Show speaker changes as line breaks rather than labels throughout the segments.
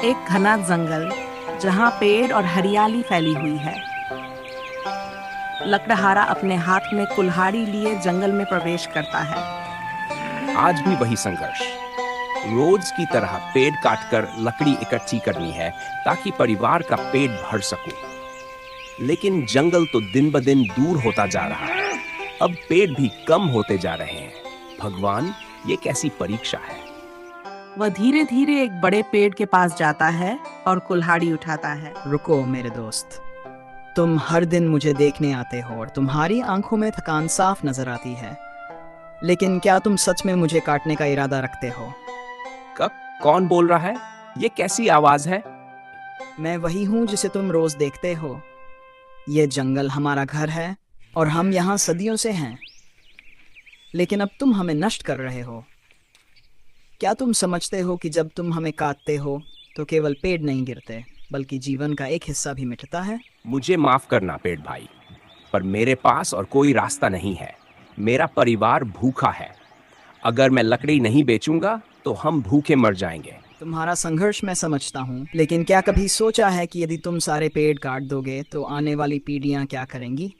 एक घना जंगल जहाँ पेड़ और हरियाली फैली हुई है। लकड़हारा अपने हाथ में कुल्हाड़ी लिए जंगल में प्रवेश करता है।
आज भी वही संघर्ष, रोज की तरह पेड़ काटकर लकड़ी इकट्ठी करनी है ताकि परिवार का पेट भर सकूं। लेकिन जंगल तो दिन ब दिन दूर होता जा रहा है। अब पेड़ भी कम होते जा रहे हैं। भगवान, ये कैसी परीक्षा है।
वह धीरे धीरे एक बड़े पेड़ के पास जाता है और कुल्हाड़ी उठाता है।
रुको मेरे दोस्त, तुम हर दिन मुझे देखने आते हो और तुम्हारी आंखों में थकान साफ नजर आती है, लेकिन क्या तुम सच में मुझे काटने का इरादा रखते हो?
कब? कौन बोल रहा है? ये कैसी आवाज है?
मैं वही हूँ जिसे तुम रोज देखते हो। ये जंगल हमारा घर है और हम यहाँ सदियों से हैं, लेकिन अब तुम हमें नष्ट कर रहे हो। क्या तुम समझते हो कि जब तुम हमें काटते हो तो केवल पेड़ नहीं गिरते, बल्कि जीवन का एक हिस्सा भी मिटता है?
मुझे माफ करना पेड़ भाई, पर मेरे पास और कोई रास्ता नहीं है। मेरा परिवार भूखा है। अगर मैं लकड़ी नहीं बेचूंगा तो हम भूखे मर जाएंगे।
तुम्हारा संघर्ष मैं समझता हूँ, लेकिन क्या कभी सोचा है कि यदि तुम सारे पेड़ काट दोगे तो आने वाली पीढ़ियाँ क्या करेंगी?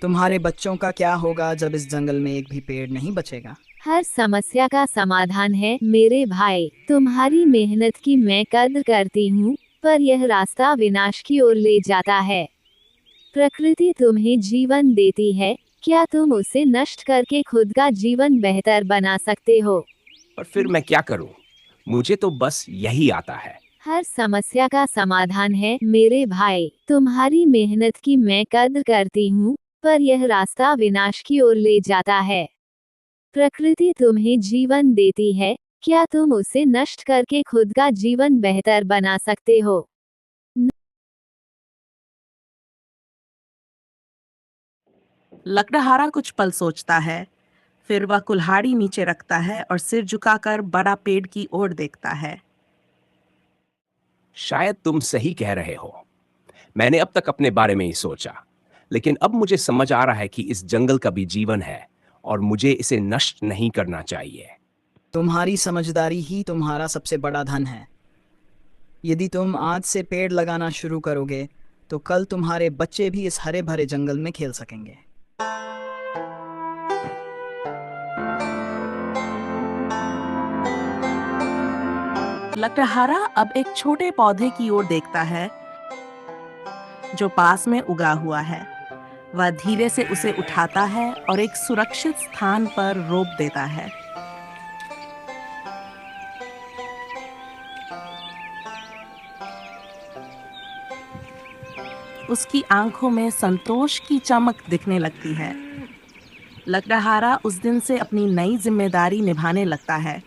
तुम्हारे बच्चों का क्या होगा जब इस जंगल में एक भी पेड़ नहीं बचेगा?
हर समस्या का समाधान है मेरे भाई। तुम्हारी मेहनत की मैं कद्र करती हूँ, पर यह रास्ता विनाश की ओर ले जाता है। प्रकृति तुम्हें जीवन देती है, क्या तुम उसे नष्ट करके खुद का जीवन बेहतर बना सकते हो?
पर फिर मैं क्या करूं? मुझे तो बस यही आता है।
हर समस्या का समाधान है मेरे भाई। तुम्हारी मेहनत की मैं कद्र करती हूँ, पर यह रास्ता विनाश की ओर ले जाता है। प्रकृति तुम्हें जीवन देती है, क्या तुम उसे नष्ट करके खुद का जीवन बेहतर बना सकते हो?
लकड़हारा कुछ पल सोचता है, फिर वह कुल्हाड़ी नीचे रखता है और सिर झुकाकर बड़ा पेड़ की ओर देखता है।
शायद तुम सही कह रहे हो। मैंने अब तक अपने बारे में ही सोचा, लेकिन अब मुझे समझ आ रहा है कि इस जंगल का भी जीवन है और मुझे इसे नष्ट नहीं करना चाहिए।
तुम्हारी समझदारी ही तुम्हारा सबसे बड़ा धन है। यदि तुम आज से पेड़ लगाना शुरू करोगे तो कल तुम्हारे बच्चे भी इस हरे भरे जंगल में खेल सकेंगे।
लकड़हारा अब एक छोटे पौधे की ओर देखता है जो पास में उगा हुआ है। वह धीरे से उसे उठाता है और एक सुरक्षित स्थान पर रोप देता है। उसकी आंखों में संतोष की चमक दिखने लगती है। लकड़हारा उस दिन से अपनी नई जिम्मेदारी निभाने लगता है।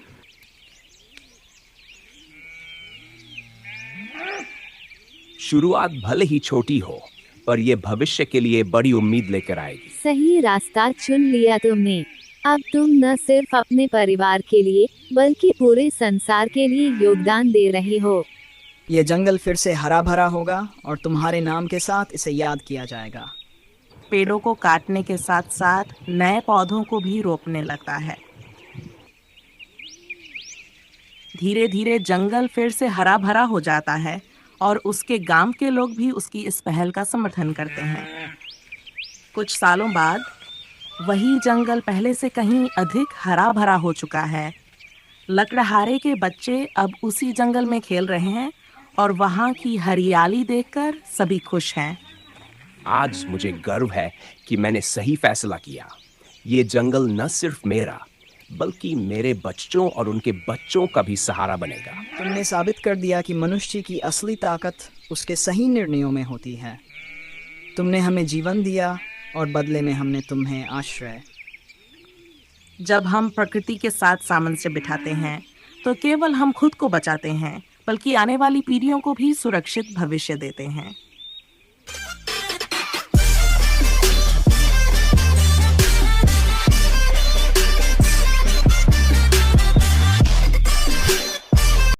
शुरुआत भले ही छोटी हो, पर यह भविष्य के लिए बड़ी उम्मीद लेकर आएगी।
सही रास्ता चुन लिया तुमने। अब तुम न सिर्फ अपने परिवार के लिए, बल्कि पूरे संसार के लिए योगदान दे रहे हो।
ये जंगल फिर से हरा भरा होगा और तुम्हारे नाम के साथ इसे याद किया जाएगा।
पेड़ों को काटने के साथ साथ नए पौधों को भी रोपने लगता है। धीरे धीरे जंगल फिर से हरा भरा हो जाता है और उसके गांव के लोग भी उसकी इस पहल का समर्थन करते हैं। कुछ सालों बाद वही जंगल पहले से कहीं अधिक हरा भरा हो चुका है। लकड़हारे के बच्चे अब उसी जंगल में खेल रहे हैं और वहाँ की हरियाली देखकर सभी खुश हैं।
आज मुझे गर्व है कि मैंने सही फैसला किया। ये जंगल न सिर्फ मेरा, बल्कि मेरे बच्चों और उनके बच्चों का भी सहारा बनेगा।
तुमने साबित कर दिया कि मनुष्य की असली ताकत उसके सही निर्णयों में होती है। तुमने हमें जीवन दिया और बदले में हमने तुम्हें आश्रय।
जब हम प्रकृति के साथ सामंजस्य बिठाते हैं तो केवल हम खुद को बचाते हैं, बल्कि आने वाली पीढ़ियों को भी सुरक्षित भविष्य देते हैं।